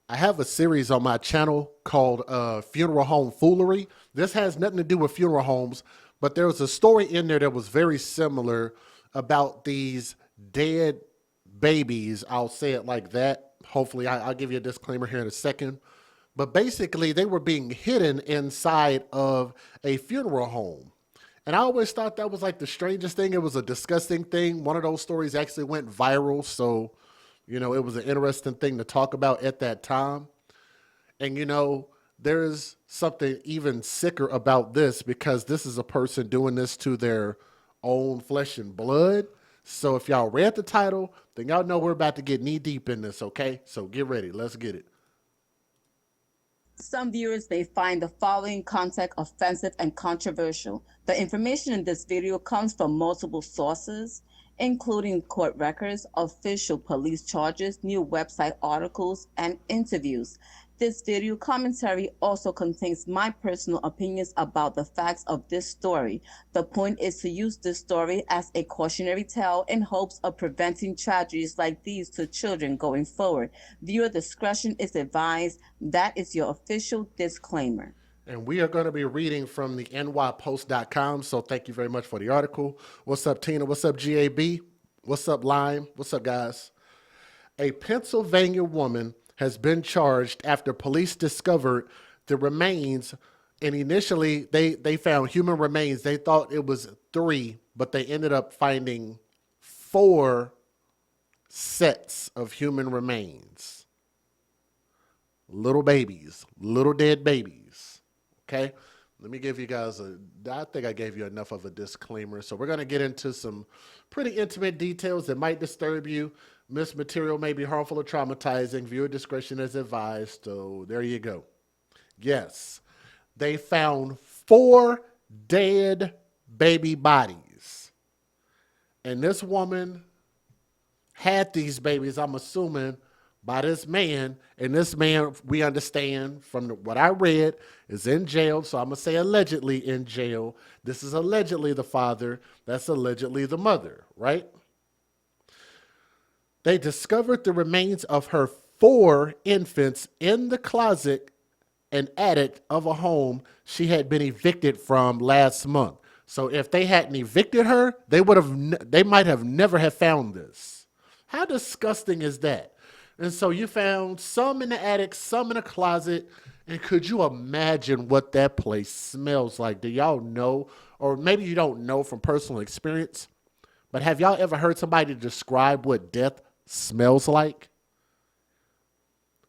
I have a series on my channel called Funeral Home Foolery. This has nothing to do with funeral homes, but there was a story in there that was very similar about these dead babies. I'll say it like that. Hopefully, I'll give you a disclaimer here in a second. But basically, they were being hidden inside of a funeral home. And I always thought that was like the strangest thing. It was a disgusting thing. One of those stories actually went viral. So, it was an interesting thing to talk about at that time. And, there's something even sicker about this because this is a person doing this to their own flesh and blood. So if y'all read the title, then y'all know we're about to get knee deep in this, okay? So get ready. Let's get it. Some viewers may find the following content offensive and controversial. The information in this video comes from multiple sources, including court records, official police charges, new website articles, and interviews. This video commentary also contains my personal opinions about the facts of this story. The point is to use this story as a cautionary tale in hopes of preventing tragedies like these to children going forward. Viewer discretion is advised. That is your official disclaimer. And we are going to be reading from the nypost.com. So thank you very much for the article. What's up, Tina? What's up, GAB? What's up, Lime? What's up, guys? A Pennsylvania woman has been charged after police discovered the remains. And initially, they found human remains. They thought it was three, but they ended up finding four sets of human remains. Little babies, little dead babies. Okay? Let me give you guys I think I gave you enough of a disclaimer. So we're going to get into some pretty intimate details that might disturb you. This material may be harmful or traumatizing. Viewer discretion is advised. So there you go. Yes, they found four dead baby bodies. And this woman had these babies, I'm assuming, by this man. And this man, we understand from what I read, is in jail. So I'm going to say allegedly in jail. This is allegedly the father. That's allegedly the mother, right? They discovered the remains of her four infants in the closet and attic of a home she had been evicted from last month. So if they hadn't evicted her, they might have never have found this. How disgusting is that? And so you found some in the attic, some in a closet. And could you imagine what that place smells like? Do y'all know? Or maybe you don't know from personal experience. But have y'all ever heard somebody describe what death smells like?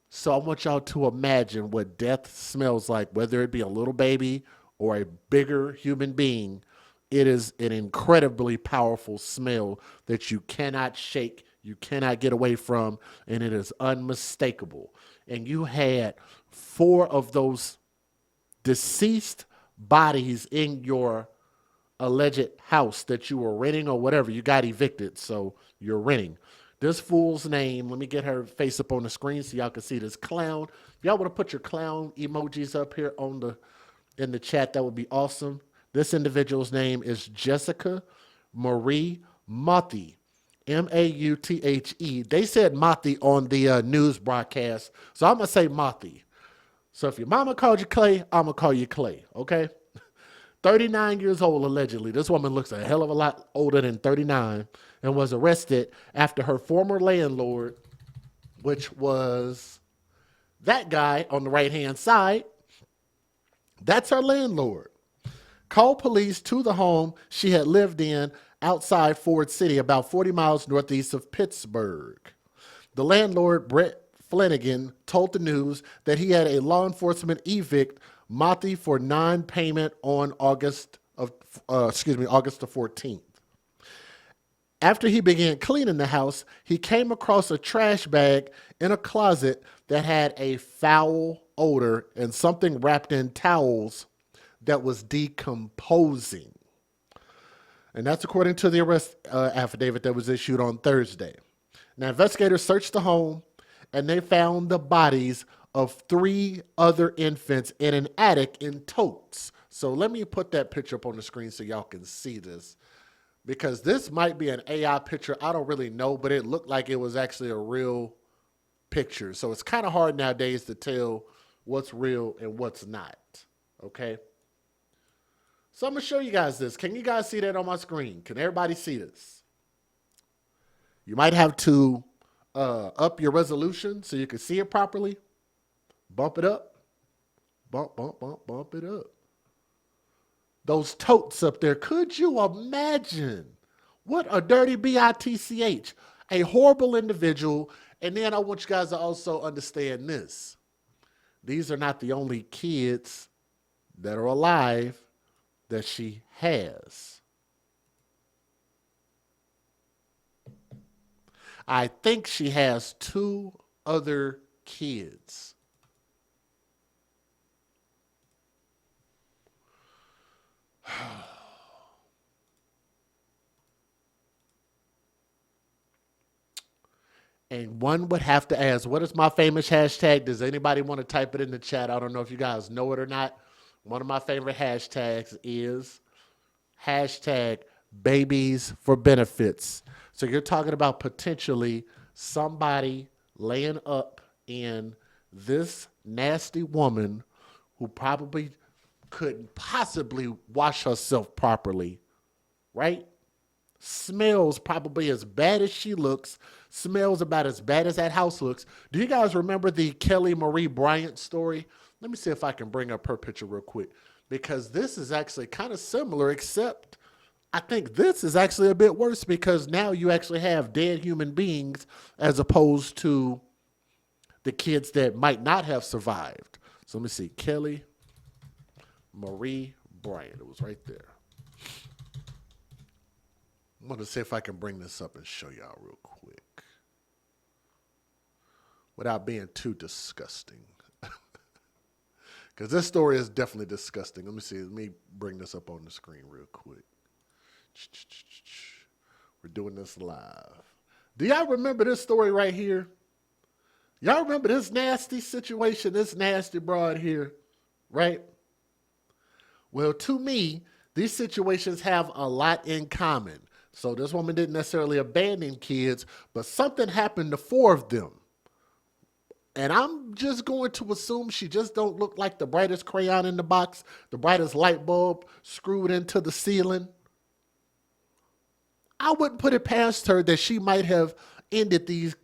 So I want y'all to imagine what death smells like, whether it be a little baby or a bigger human being. It is an incredibly powerful smell that you cannot shake, you cannot get away from, and it is unmistakable. And you had four of those deceased bodies in your alleged house that you were renting or whatever. You got evicted, so you're renting. This fool's name, let me get her face up on the screen so y'all can see this clown. If y'all want to put your clown emojis up here in the chat, that would be awesome. This individual's name is Jessica Marie Mauthe. Mauthe. They said Mauthe on the news broadcast, so I'm going to say Mauthe. So if your mama called you Clay, I'm going to call you Clay, okay? 39 years old, allegedly. This woman looks a hell of a lot older than 39 and was arrested after her former landlord, which was that guy on the right hand side. That's her landlord. Called police to the home she had lived in outside Ford City, about 40 miles northeast of Pittsburgh. The landlord, Brett Flanagan, told the news that he had a law enforcement evict Mauthe for non-payment on August the 14th. After he began cleaning the house, he came across a trash bag in a closet that had a foul odor and something wrapped in towels that was decomposing. And that's according to the arrest affidavit that was issued on Thursday. Now, investigators searched the home and they found the bodies of three other infants in an attic in totes. So let me put that picture up on the screen so y'all can see this. Because this might be an AI picture. I don't really know, but it looked like it was actually a real pictures. So it's kind of hard nowadays to tell what's real and what's not. Okay. So I'm going to show you guys this. Can you guys see that on my screen? Can everybody see this? You might have to up your resolution so you can see it properly. Bump it up. Bump, bump, bump, bump it up. Those totes up there. Could you imagine what a dirty bitch, a horrible individual? And then I want you guys to also understand this. These are not the only kids that are alive that she has. I think she has 2 other kids. And one would have to ask, what is my famous hashtag? Does anybody want to type it in the chat? I don't know if you guys know it or not. One of my favorite hashtags is hashtag babies for benefits. So you're talking about potentially somebody laying up in this nasty woman who probably couldn't possibly wash herself properly, right? Smells probably as bad as she looks, smells about as bad as that house looks. Do you guys remember the Kelly Marie Bryant story? Let me see if I can bring up her picture real quick, because this is actually kind of similar, except I think this is actually a bit worse because now you actually have dead human beings as opposed to the kids that might not have survived. So let me see. Kelly Marie Bryant. It was right there. I'm going to see if I can bring this up and show y'all real quick without being too disgusting. Because this story is definitely disgusting. Let me see. Let me bring this up on the screen real quick. We're doing this live. Do y'all remember this story right here? Y'all remember this nasty situation, this nasty broad here, right? Well, to me, these situations have a lot in common. So this woman didn't necessarily abandon kids, but something happened to 4 of them. And I'm just going to assume she just don't look like the brightest crayon in the box, the brightest light bulb screwed into the ceiling. I wouldn't put it past her that she might have ended these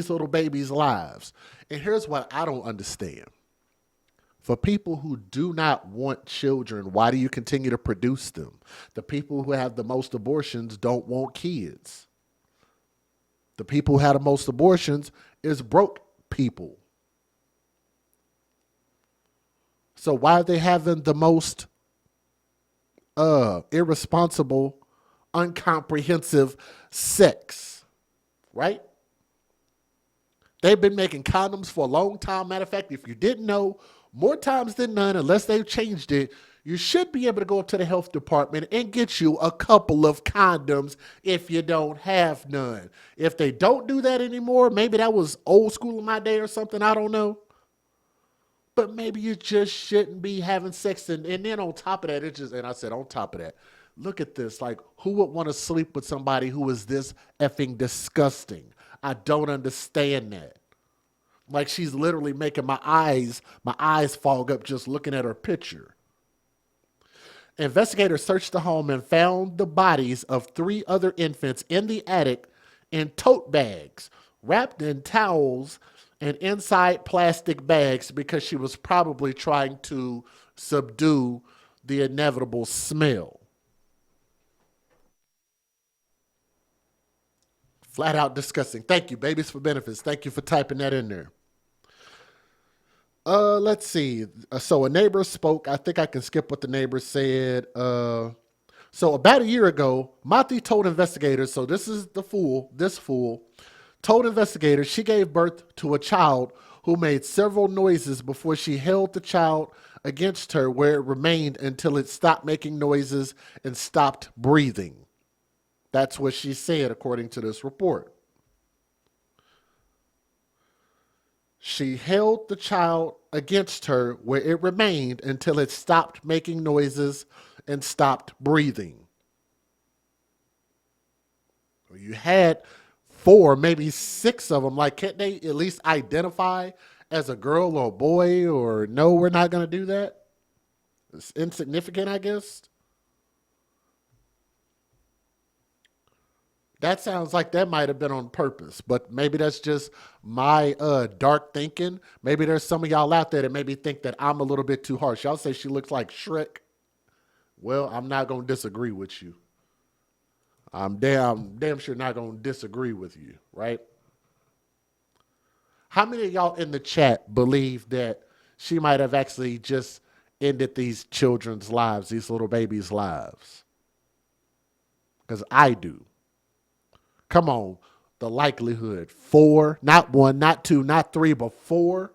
little babies' lives. And here's what I don't understand. For people who do not want children, why do you continue to produce them? The people who have the most abortions don't want kids. The people who have the most abortions is broke people. So why are they having the most irresponsible, uncomprehensive sex? Right? They've been making condoms for a long time. Matter of fact, if you didn't know, more times than none, unless they've changed it, you should be able to go up to the health department and get you a couple of condoms if you don't have none. If they don't do that anymore, maybe that was old school in my day or something, I don't know. But maybe you just shouldn't be having sex. And then on top of that, and I said on top of that, look at this. Like, who would want to sleep with somebody who is this effing disgusting? I don't understand that. Like, she's literally making my eyes fog up just looking at her picture. Investigators searched the home and found the bodies of 3 other infants in the attic in tote bags, wrapped in towels and inside plastic bags because she was probably trying to subdue the inevitable smell. Flat out disgusting. Thank you, Babies for Benefits. Thank you for typing that in there. Let's see. So a neighbor spoke. I think I can skip what the neighbor said. So about a year ago, Mati told investigators, so this fool told investigators she gave birth to a child who made several noises before she held the child against her, where it remained until it stopped making noises and stopped breathing. That's what she said, according to this report. She held the child against her where it remained until it stopped making noises and stopped breathing. You had 4, maybe 6 of them. Like, can't they at least identify as a girl or a boy, or no, we're not going to do that? It's insignificant, I guess. That sounds like that might have been on purpose, but maybe that's just my dark thinking. Maybe there's some of y'all out there that maybe think that I'm a little bit too harsh. Y'all say she looks like Shrek. Well, I'm not going to disagree with you. I'm damn sure not going to disagree with you, right? How many of y'all in the chat believe that she might have actually just ended these children's lives, these little babies' lives? Because I do. Come on, the likelihood. 4, not 1, not 2, not 3, but 4.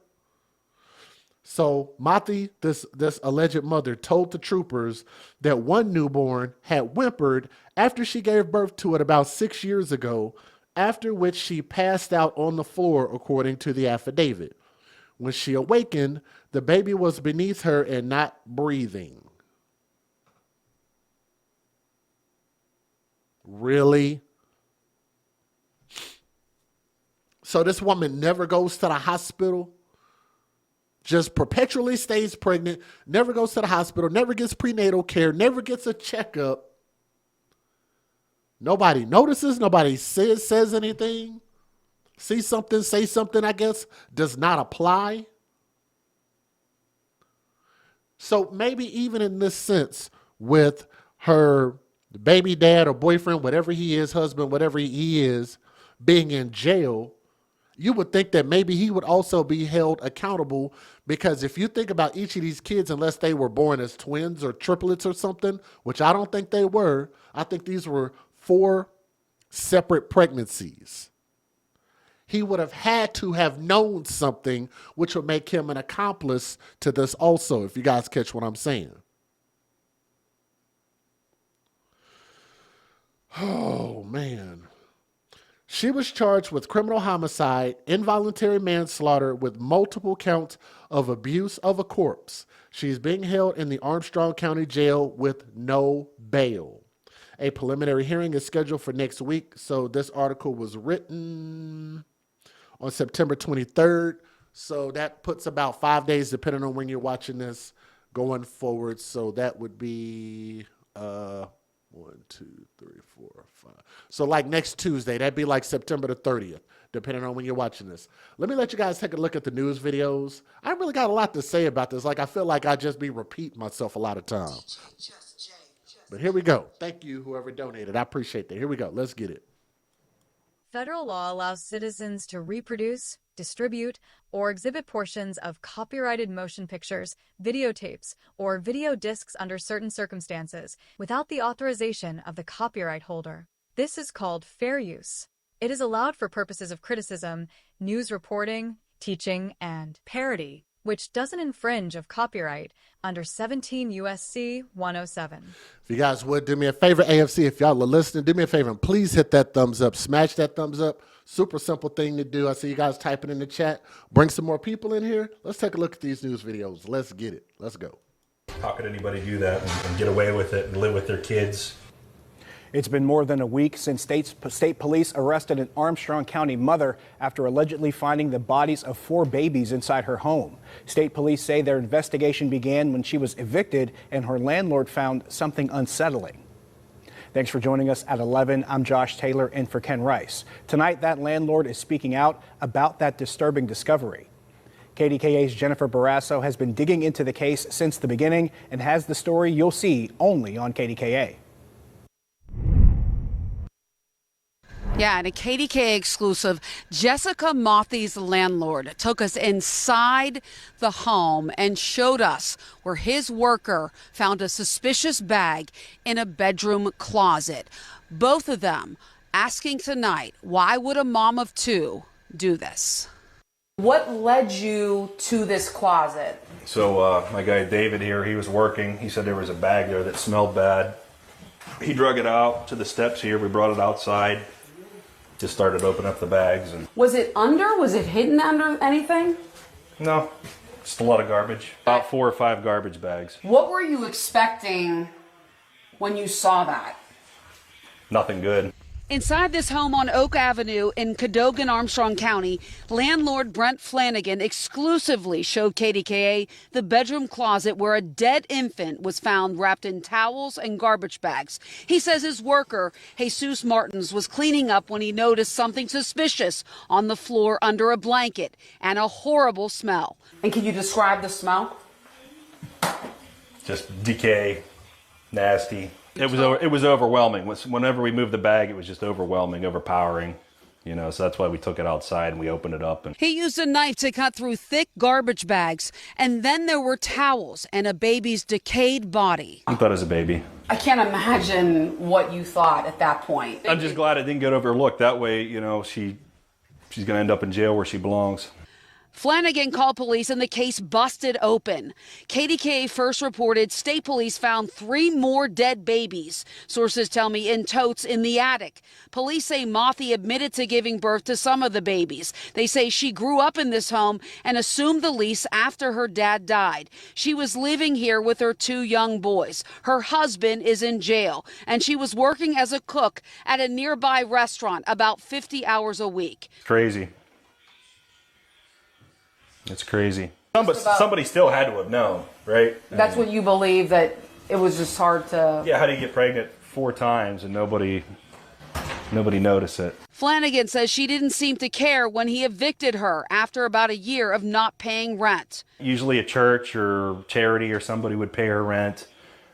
So Mati, this alleged mother, told the troopers that one newborn had whimpered after she gave birth to it about 6 years ago, after which she passed out on the floor, according to the affidavit. When she awakened, the baby was beneath her and not breathing. Really? So this woman never goes to the hospital, just perpetually stays pregnant, never goes to the hospital, never gets prenatal care, never gets a checkup. Nobody notices, nobody says anything. See something, say something, I guess, does not apply. So maybe even in this sense, with her baby dad or boyfriend, whatever he is, husband, whatever he is, being in jail, you would think that maybe he would also be held accountable, because if you think about each of these kids, unless they were born as twins or triplets or something, which I don't think they were, I think these were 4 separate pregnancies. He would have had to have known something which would make him an accomplice to this also, if you guys catch what I'm saying. Oh, man. She was charged with criminal homicide, involuntary manslaughter with multiple counts of abuse of a corpse. She's being held in the Armstrong County Jail with no bail. A preliminary hearing is scheduled for next week. So this article was written on September 23rd. So that puts about 5 days, depending on when you're watching this, going forward. So that would be 1, 2, 3, 4, 5. So like next Tuesday, that'd be like September the 30th, depending on when you're watching this. Let me let you guys take a look at the news videos. I really got a lot to say about this. Like, I feel like I just be repeating myself a lot of times. But here we go. Thank you, whoever donated. I appreciate that. Here we go. Let's get it. Federal law allows citizens to reproduce, distribute, or exhibit portions of copyrighted motion pictures, videotapes, or video discs under certain circumstances without the authorization of the copyright holder. This is called fair use. It is allowed for purposes of criticism, news reporting, teaching, and parody, which doesn't infringe of copyright under 17 U.S.C. 107. If you guys would do me a favor, AFC, if y'all are listening, do me a favor and please hit that thumbs up. Smash that thumbs up. Super simple thing to do. I see you guys typing in the chat. Bring some more people in here. Let's take a look at these news videos. Let's get it. Let's go. How could anybody do that and get away with it and live with their kids? It's been more than a week since state police arrested an Armstrong County mother after allegedly finding the bodies of 4 babies inside her home. State police say their investigation began when she was evicted and her landlord found something unsettling. Thanks for joining us at 11. I'm Josh Taylor in for Ken Rice. Tonight, that landlord is speaking out about that disturbing discovery. KDKA's Jennifer Barrasso has been digging into the case since the beginning and has the story you'll see only on KDKA. Yeah, and a KDKA exclusive, Jessica Mothy's landlord took us inside the home and showed us where his worker found a suspicious bag in a bedroom closet. Both of them asking tonight, why would a mom of 2 do this? What led you to this closet? So my guy David here, he was working. He said there was a bag there that smelled bad. He drug it out to the steps here. We brought it outside. Just started opening up the bags. And Was it hidden under anything? no, just a lot of garbage. About 4 or 5 garbage bags. What were you expecting when you saw that? Nothing good. Inside this home on Oak Avenue in Cadogan, Armstrong County, landlord Brent Flanagan exclusively showed KDKA the bedroom closet where a dead infant was found wrapped in towels and garbage bags. He says his worker, Jesus Martins, was cleaning up when he noticed something suspicious on the floor under a blanket and a horrible smell. And can you describe the smell? Just decay, nasty. It was overwhelming. Whenever we moved the bag, it was just overwhelming, overpowering. You know, so that's why we took it outside and we opened it up. And he used a knife to cut through thick garbage bags, and then there were towels and a baby's decayed body. I thought it was a baby. I can't imagine what you thought at that point. I'm just glad it didn't get overlooked. That way, you know, she's going to end up in jail where she belongs. Flanagan called police and the case busted open. KDKA first reported state police found 3 more dead babies. Sources tell me in totes in the attic. Police say Mothy admitted to giving birth to some of the babies. They say she grew up in this home and assumed the lease after her dad died. She was living here with her 2 young boys. Her husband is in jail, and she was working as a cook at a nearby restaurant about 50 hours a week. Crazy. It's crazy. Somebody still had to have known, right? That's what you believe, that it was just hard to... Yeah, how do you get pregnant 4 times and nobody noticed it? Flanagan says she didn't seem to care when he evicted her after about a year of not paying rent. Usually a church or charity or somebody would pay her rent.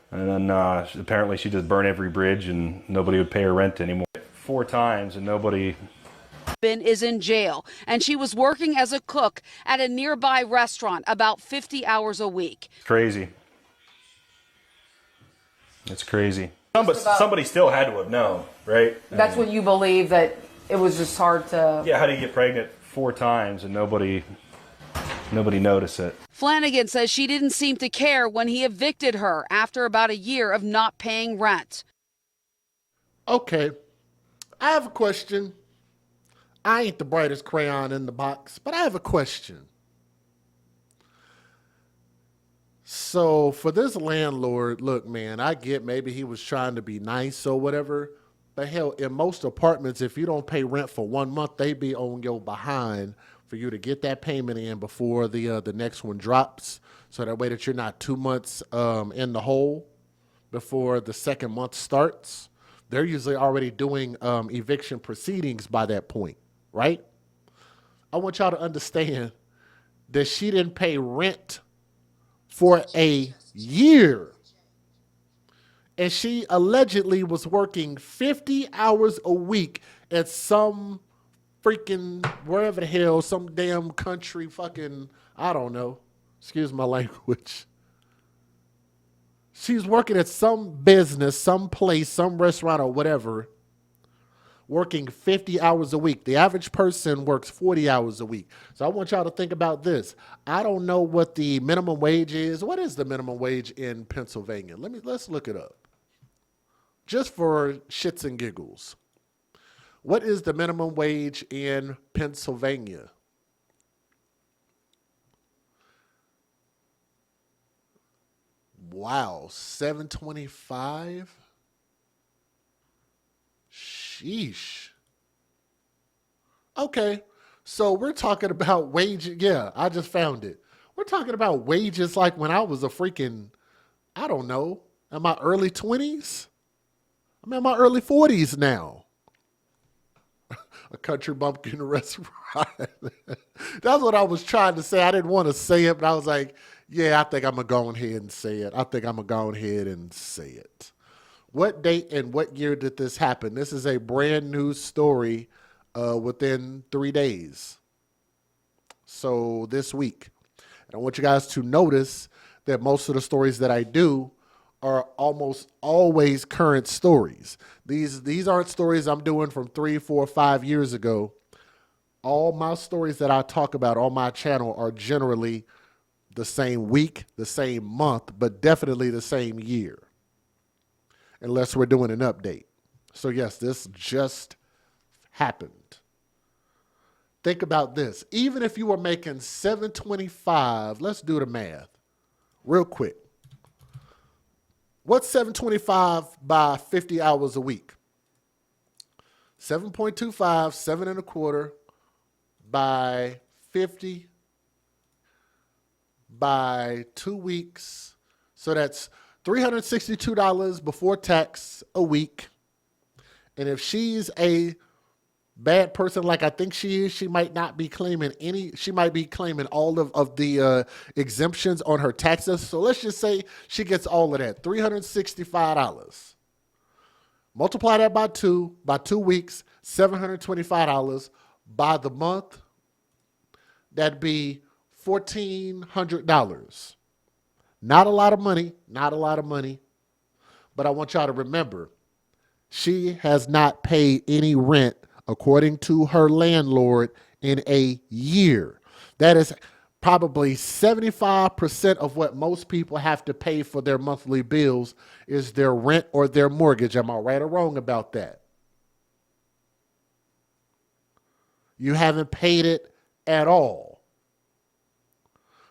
And then apparently she just burned every bridge and nobody would pay her rent anymore. 4 times and nobody... is in jail, and she was working as a cook at a nearby restaurant about 50 hours a week. Crazy. It's crazy. Somebody still had to have known, right? That's what you believe, that it was just hard to... Yeah, how do you get pregnant 4 times and nobody noticed it? Flanagan says she didn't seem to care when he evicted her after about a year of not paying rent. Okay, I have a question. I ain't the brightest crayon in the box, but I have a question. So for this landlord, look, man, I get maybe he was trying to be nice or whatever, but hell, in most apartments, if you don't pay rent for 1 month, they be on your behind for you to get that payment in before the next one drops, so that way that you're not 2 months in the hole before the second month starts. They're usually already doing eviction proceedings by that point. Right? I want y'all to understand that she didn't pay rent for a year. And she allegedly was working 50 hours a week at some freaking, wherever the hell, some damn country fucking, I don't know. Excuse my language. She's working at some business, some place, some restaurant or whatever, working 50 hours a week. The average person works 40 hours a week. So I want y'all to think about this. I don't know what the minimum wage is. What is the minimum wage in Pennsylvania? Let's look it up. Just for shits and giggles. What is the minimum wage in Pennsylvania? Wow, $7.25? Sheesh. Okay, so we're talking about wages. Yeah, I just found it. We're talking about wages like when I was a freaking, I don't know, in my early 20s? I'm in my early 40s now. A country bumpkin restaurant. That's what I was trying to say. I didn't want to say it, but I was like, yeah, I think I'm going to go ahead and say it. What date and what year did this happen? This is a brand new story within 3 days. So this week. And I want you guys to notice that most of the stories that I do are almost always current stories. These aren't stories I'm doing from 3, 4, 5 years ago. All my stories that I talk about on my channel are generally the same week, the same month, but definitely the same year. Unless we're doing an update. So yes, this just happened. Think about this. Even if you were making $7.25, let's do the math real quick. What's $7.25 by 50 hours a week? 7.25, 7.25 by 50 by 2 weeks. So that's $362 before tax a week. And if she's a bad person like I think she is, she might not be claiming any, she might be claiming all of the exemptions on her taxes. So let's just say she gets all of that, $365. Multiply that by 2 weeks, $725 by the month. That'd be $1,400. Not a lot of money, not a lot of money. But I want y'all to remember, she has not paid any rent, according to her landlord, in a year. That is probably 75% of what most people have to pay for their monthly bills is their rent or their mortgage. Am I right or wrong about that? You haven't paid it at all.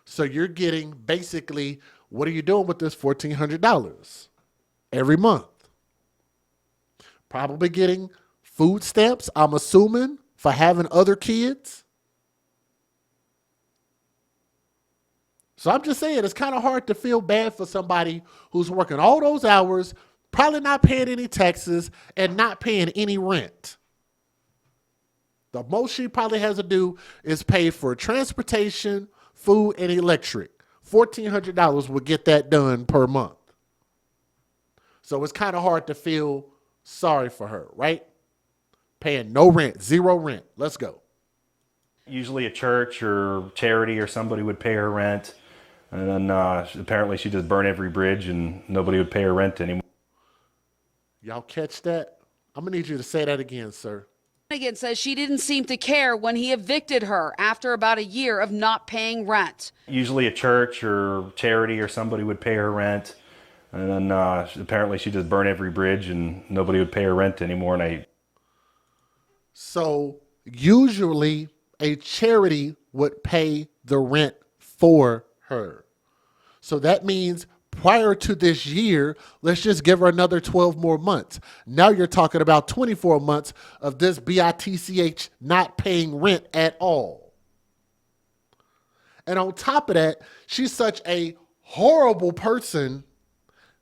So you're getting basically, what are you doing with this $1,400 every month? Probably getting food stamps, I'm assuming, for having other kids. So I'm just saying, it's kind of hard to feel bad for somebody who's working all those hours, probably not paying any taxes, and not paying any rent. The most she probably has to do is pay for transportation, food, and electric. $1,400 will get that done per month. So it's kind of hard to feel sorry for her, right? Paying no rent, zero rent. Let's go. Usually a church or charity or somebody would pay her rent. And then apparently she just burned every bridge and nobody would pay her rent anymore. Y'all catch that? I'm going to need you to say that again, sir. Flanagan says she didn't seem to care when he evicted her after about a year of not paying rent. Usually a church or charity or somebody would pay her rent. And then apparently she just burned every bridge and nobody would pay her rent anymore. So usually a charity would pay the rent for her. So that means prior to this year, let's just give her another 12 more months. Now you're talking about 24 months of this bitch not paying rent at all. And on top of that, she's such a horrible person.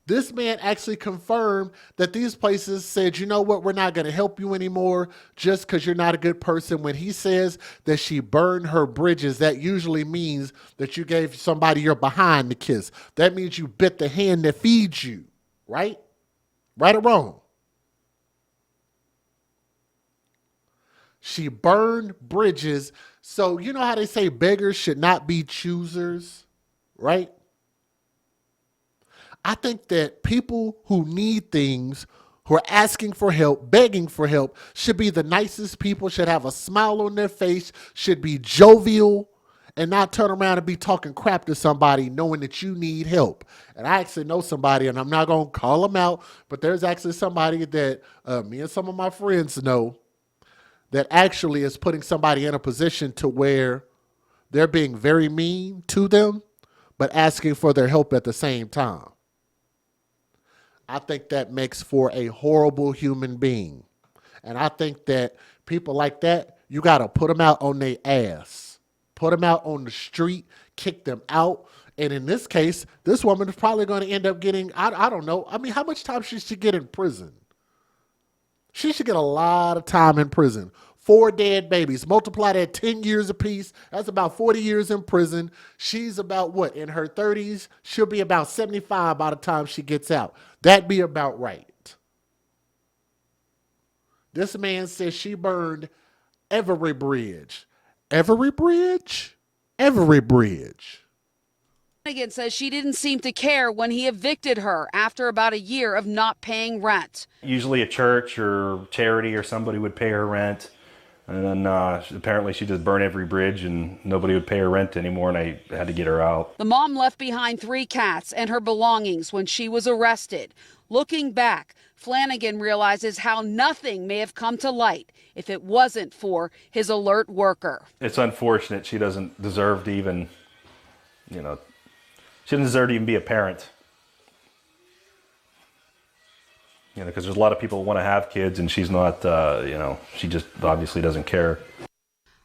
This man actually confirmed that these places said, you know what, we're not going to help you anymore just because you're not a good person. When he says that she burned her bridges, that usually means that you gave somebody your behind to kiss. That means you bit the hand that feeds you, right? Right or wrong? She burned bridges. So you know how they say beggars should not be choosers, right? I think that people who need things, who are asking for help, begging for help, should be the nicest people, should have a smile on their face, should be jovial, and not turn around and be talking crap to somebody knowing that you need help. And I actually know somebody, and I'm not going to call them out, but there's actually somebody that me and some of my friends know that actually is putting somebody in a position to where they're being very mean to them, but asking for their help at the same time. I think that makes for a horrible human being. And I think that people like that, you got to put them out on their ass. Put them out on the street, kick them out. And in this case, this woman is probably going to end up getting, I don't know. I mean, how much time should she get in prison? She should get a lot of time in prison. 4 dead babies. Multiply that 10 years apiece. That's about 40 years in prison. She's about what? In her 30s? She'll be about 75 by the time she gets out. That'd be about right. This man says she burned every bridge. Every bridge? Every bridge. Flanagan says she didn't seem to care when he evicted her after about a year of not paying rent. Usually a church or charity or somebody would pay her rent. And then apparently she just burned every bridge and nobody would pay her rent anymore, and I had to get her out. The mom left behind 3 cats and her belongings when she was arrested. Looking back, Flanagan realizes how nothing may have come to light if it wasn't for his alert worker. It's unfortunate. She doesn't deserve to even, she doesn't deserve to even be a parent. You know, because there's a lot of people who want to have kids, and she's not. She just obviously doesn't care.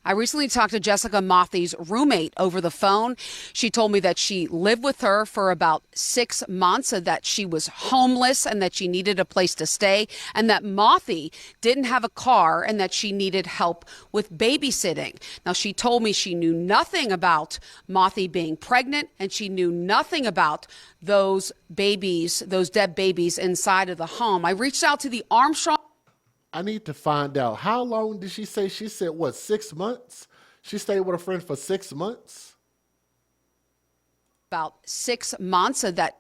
I recently talked to Jessica Mothy's roommate over the phone. She told me that she lived with her for about 6 months, and that she was homeless and that she needed a place to stay, and that Mothy didn't have a car and that she needed help with babysitting. Now, she told me she knew nothing about Mothy being pregnant, and she knew nothing about those babies, those dead babies inside of the home. I reached out to the Armstrong. I need to find out, how long did she say? She said, what, 6 months? She stayed with a friend for 6 months? About 6 months, and that.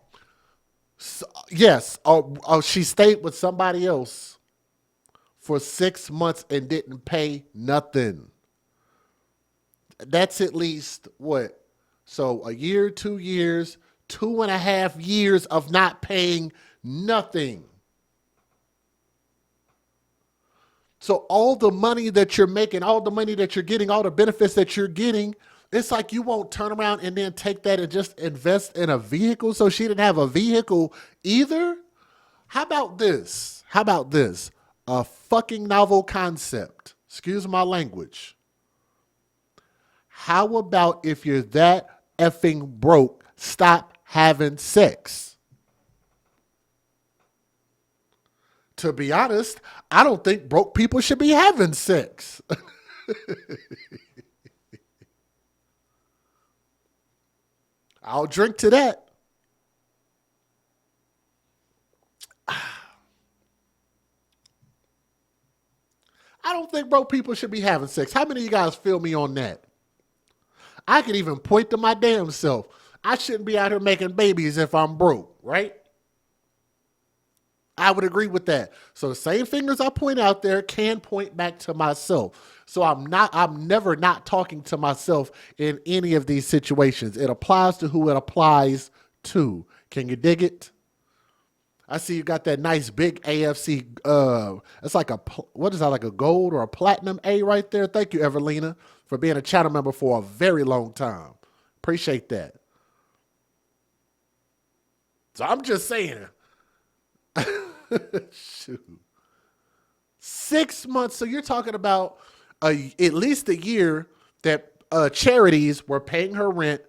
Yes. Oh, she stayed with somebody else for 6 months and didn't pay nothing. That's at least what? So a year, 2 years, 2.5 years of not paying nothing. So all the money that you're making, all the money that you're getting, all the benefits that you're getting, it's like you won't turn around and then take that and just invest in a vehicle. So she didn't have a vehicle either. How about this? How about this? A fucking novel concept. Excuse my language. How about if you're that effing broke, stop having sex? To be honest, I don't think broke people should be having sex. I'll drink to that. I don't think broke people should be having sex. How many of you guys feel me on that? I can even point to my damn self. I shouldn't be out here making babies if I'm broke, right? I would agree with that. So the same fingers I point out there can point back to myself. So I'm never not talking to myself in any of these situations. It applies to who it applies to. Can you dig it? I see you got that nice big AFC. It's like what is that, like a gold or a platinum A right there? Thank you, Evelina, for being a channel member for a very long time. Appreciate that. So I'm just saying. Shoot. 6 months. So you're talking about at least a year that charities were paying her rent,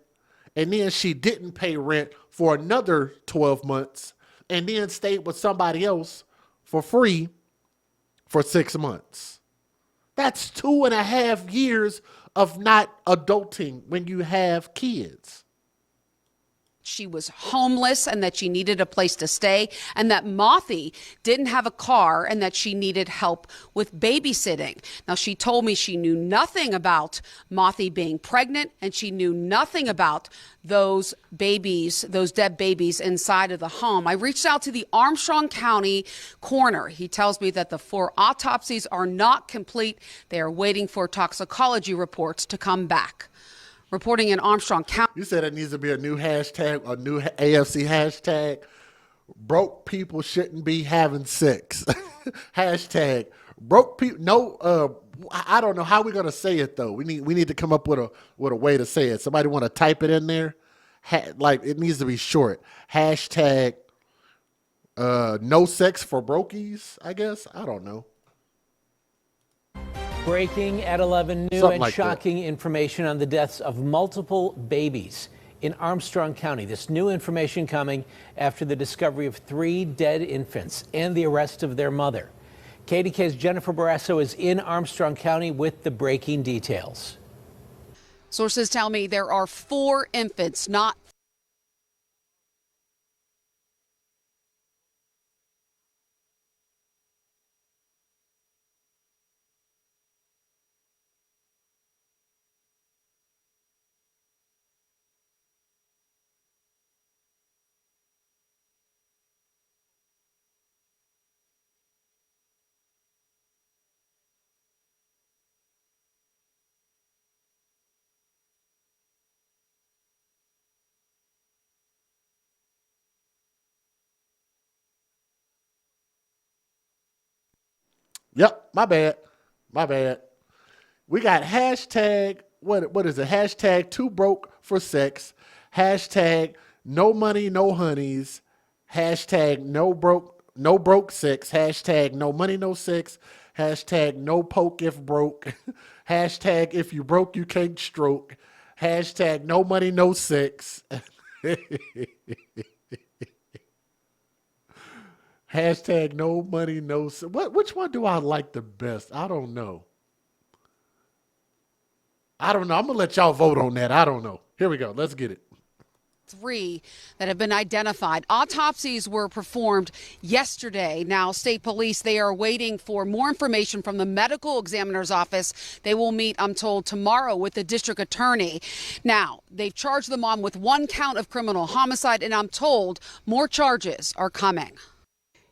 and then she didn't pay rent for another 12 months, and then stayed with somebody else for free for 6 months. That's 2.5 years of not adulting when you have kids. She was homeless and that she needed a place to stay, and that Mothy didn't have a car and that she needed help with babysitting. Now, she told me she knew nothing about Mothy being pregnant, and she knew nothing about those babies, those dead babies inside of the home. I reached out to the Armstrong County coroner. He tells me that the 4 autopsies are not complete. They are waiting for toxicology reports to come back. Reporting in Armstrong County. You said it needs to be a new hashtag, a new AFC hashtag. Broke people shouldn't be having sex. Hashtag broke people. No, I don't know how we're gonna say it though. We need to come up with a way to say it. Somebody want to type it in there? Like it needs to be short. Hashtag no sex for brokies. I guess I don't know. Breaking at 11, new Something and like shocking information on the deaths of multiple babies in Armstrong County. This new information coming after the discovery of 3 dead infants and the arrest of their mother. KDK's Jennifer Barrasso is in Armstrong County with the breaking details. Sources tell me there are 4 infants not Yep, my bad. My bad. We got hashtag, what is it? Hashtag too broke for sex. Hashtag no money, no honeys. Hashtag no broke no broke six, hashtag no money, no six, hashtag no poke if broke, hashtag if you broke, you can't stroke, hashtag no money, no six, hashtag no money, no six. Which one do I like the best? I don't know. I'm going to let y'all vote on that. I don't know. Here we go. Let's get it. 3 that have been identified. Autopsies were performed yesterday. Now, state police, they are waiting for more information from the medical examiner's office. They will meet, I'm told, tomorrow with the district attorney. Now, they've charged the mom with 1 count of criminal homicide, and I'm told more charges are coming.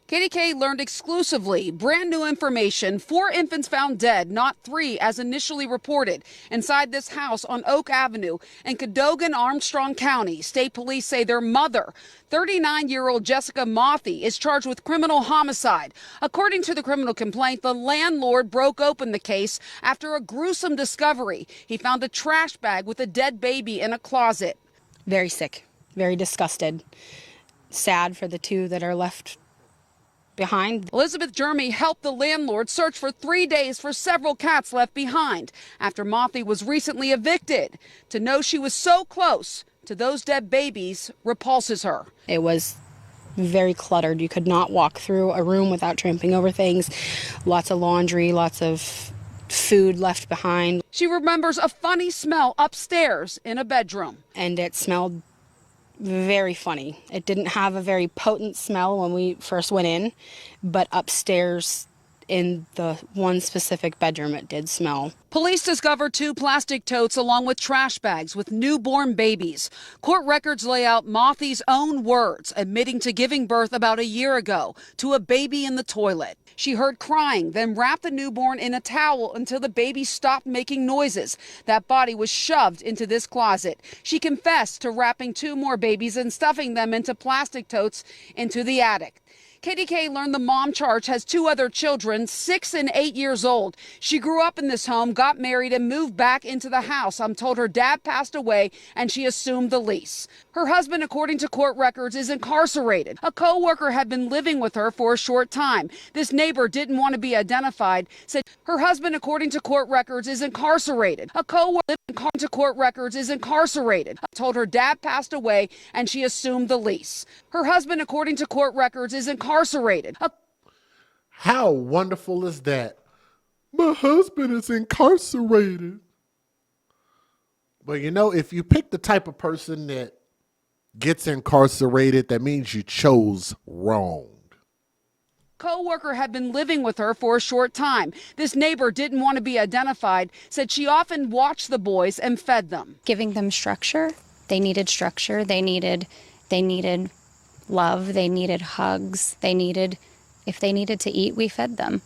KDK learned exclusively brand new information. 4 infants found dead, not 3 as initially reported, inside this house on Oak Avenue in Cadogan, Armstrong County. State police say their mother, 39-year-old Jessica Mothy, is charged with criminal homicide. According to the criminal complaint, the landlord broke open the case after a gruesome discovery. He found a trash bag with a dead baby in a closet. Very sick, very disgusted, sad for the 2 that are left behind. Elizabeth Jeremy helped the landlord search for 3 days for several cats left behind after Mothy was recently evicted. To know she was so close to those dead babies repulses her. It was very cluttered. You could not walk through a room without tramping over things. Lots of laundry, lots of food left behind. She remembers a funny smell upstairs in a bedroom. And it smelled very funny. It didn't have a very potent smell when we first went in, but upstairs in the one specific bedroom it did smell. Police discovered 2 plastic totes along with trash bags with newborn babies. Court records lay out Mothy's own words, admitting to giving birth about a year ago to a baby in the toilet. She heard crying, then wrapped the newborn in a towel until the baby stopped making noises. That body was shoved into this closet. She confessed to wrapping 2 more babies and stuffing them into plastic totes into the attic. KDK learned the mom charged has 2 other children, 6 and 8 years old. She grew up in this home, got married, and moved back into the house. I'm told her dad passed away and she assumed the lease. Her husband, according to court records, is incarcerated. A co-worker had been living with her for a short time. This neighbor didn't want to be identified, said her husband, according to court records, is incarcerated. A co-worker, according to court records, is incarcerated. I told her dad passed away and she assumed the lease. Her husband, according to court records, is incarcerated. How wonderful is that? My husband is incarcerated. But you know, if you pick the type of person that gets incarcerated, that means you chose wrong. Co-worker had been living with her for a short time. This neighbor didn't want to be identified, said she often watched the boys and fed them. Giving them structure. They needed structure. They needed love. They needed hugs. If they needed to eat, we fed them.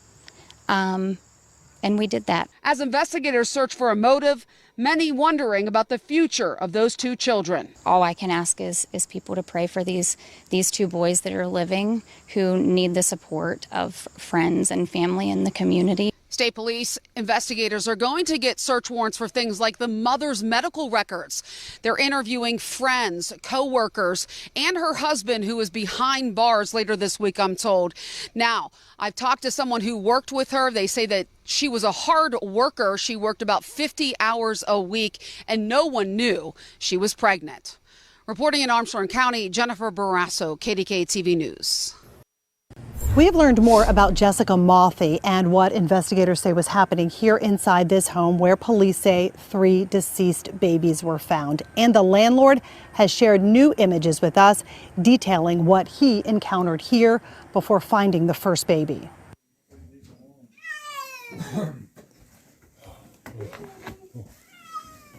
And we did that. As investigators search for a motive, many wondering about the future of those 2 children. All I can ask is people to pray for these 2 boys that are living who need the support of friends and family in the community. State police investigators are going to get search warrants for things like the mother's medical records. They're interviewing friends, co-workers, and her husband, who is behind bars later this week, I'm told. Now, I've talked to someone who worked with her. They say that she was a hard worker. She worked about 50 hours a week, and no one knew she was pregnant. Reporting in Armstrong County, Jennifer Barrasso, KDK TV News. We have learned more about Jessica Mothy and what investigators say was happening here inside this home where police say 3 deceased babies were found. And the landlord has shared new images with us detailing what he encountered here before finding the first baby.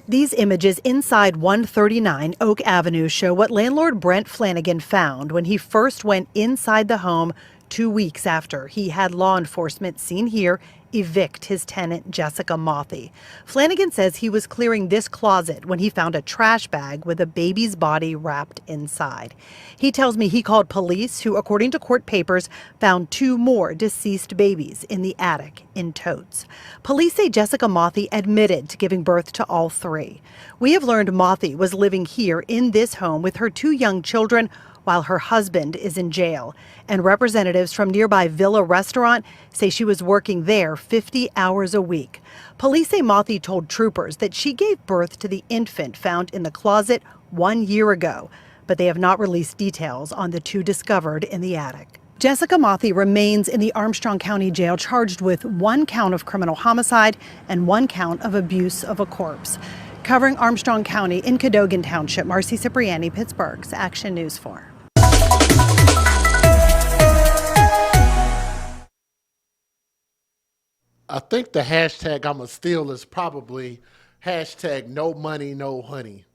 These images inside 139 Oak Avenue show what landlord Brent Flanagan found when he first went inside the home 2 weeks after he had law enforcement seen here evict his tenant Jessica Mothy. Flanagan says he was clearing this closet when he found a trash bag with a baby's body wrapped inside. He tells me he called police, who, according to court papers, found 2 more deceased babies in the attic in totes. Police say Jessica Mothy admitted to giving birth to all 3. We have learned Mothy was living here in this home with her 2 young children while her husband is in jail. And representatives from nearby Villa Restaurant say she was working there 50 hours a week. Police say Mothi told troopers that she gave birth to the infant found in the closet 1 year ago, but they have not released details on the two discovered in the attic. Jessica Mothi remains in the Armstrong County Jail charged with 1 count of criminal homicide and 1 count of abuse of a corpse. Covering Armstrong County in Cadogan Township, Marcy Cipriani, Pittsburgh's Action News 4. I think the hashtag I'ma steal is probably hashtag no money, no honey.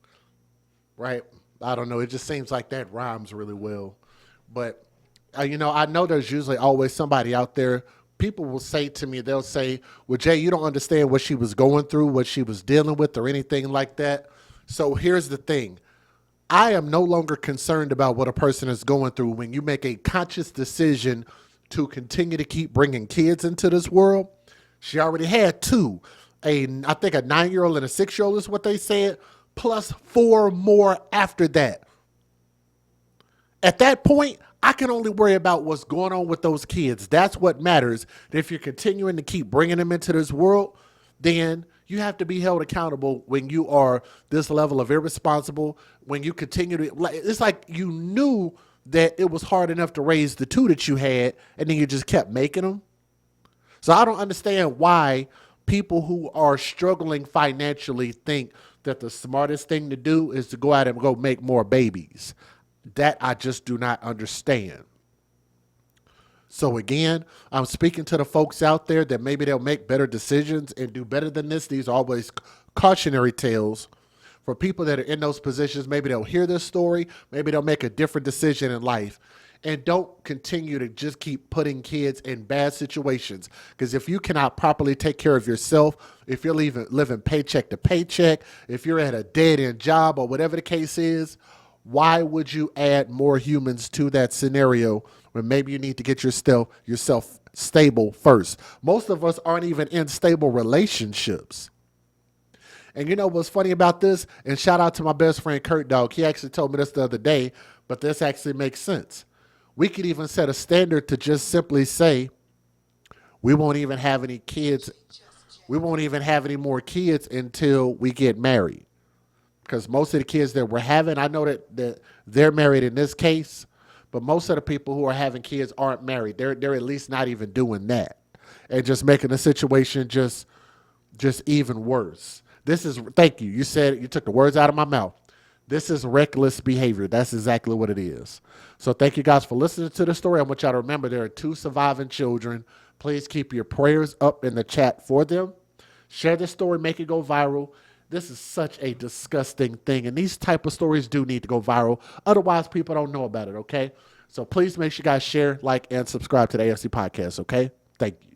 Right? I don't know. It just seems like that rhymes really well. But, I know there's usually always somebody out there. People will say to me, they'll say, well, Jay, you don't understand what she was going through, what she was dealing with, or anything like that. So here's the thing. I am no longer concerned about what a person is going through when you make a conscious decision to continue to keep bringing kids into this world. She already had 2. I think a 9-year-old and a 6-year-old is what they said, plus 4 more after that. At that point, I can only worry about what's going on with those kids. That's what matters. If you're continuing to keep bringing them into this world, then you have to be held accountable when you are this level of irresponsible, when you continue to, it's like you knew that it was hard enough to raise the 2 that you had, and then you just kept making them. So I don't understand why people who are struggling financially think that the smartest thing to do is to go out and go make more babies. That I just do not understand. So again, I'm speaking to the folks out there that maybe they'll make better decisions and do better than this. These are always cautionary tales for people that are in those positions. Maybe they'll hear this story. Maybe they'll make a different decision in life. And don't continue to just keep putting kids in bad situations. Because if you cannot properly take care of yourself, if you're living paycheck to paycheck, if you're at a dead-end job or whatever the case is, why would you add more humans to that scenario when maybe you need to get yourself stable first? Most of us aren't even in stable relationships. And you know what's funny about this? And shout out to my best friend, Kurt Dog. He actually told me this the other day, but this actually makes sense. We could even set a standard to just simply say, we won't even have any kids. We won't even have any more kids until we get married. Because most of the kids that we're having, I know that they're married in this case, but most of the people who are having kids aren't married. They're at least not even doing that, and just making the situation just even worse. Thank you. You took the words out of my mouth. This is reckless behavior. That's exactly what it is. So thank you guys for listening to the story. I want y'all to remember there are 2 surviving children. Please keep your prayers up in the chat for them. Share this story, make it go viral. This is such a disgusting thing, and these type of stories do need to go viral. Otherwise, people don't know about it, okay? So please make sure you guys share, like, and subscribe to the AFC podcast, okay? Thank you.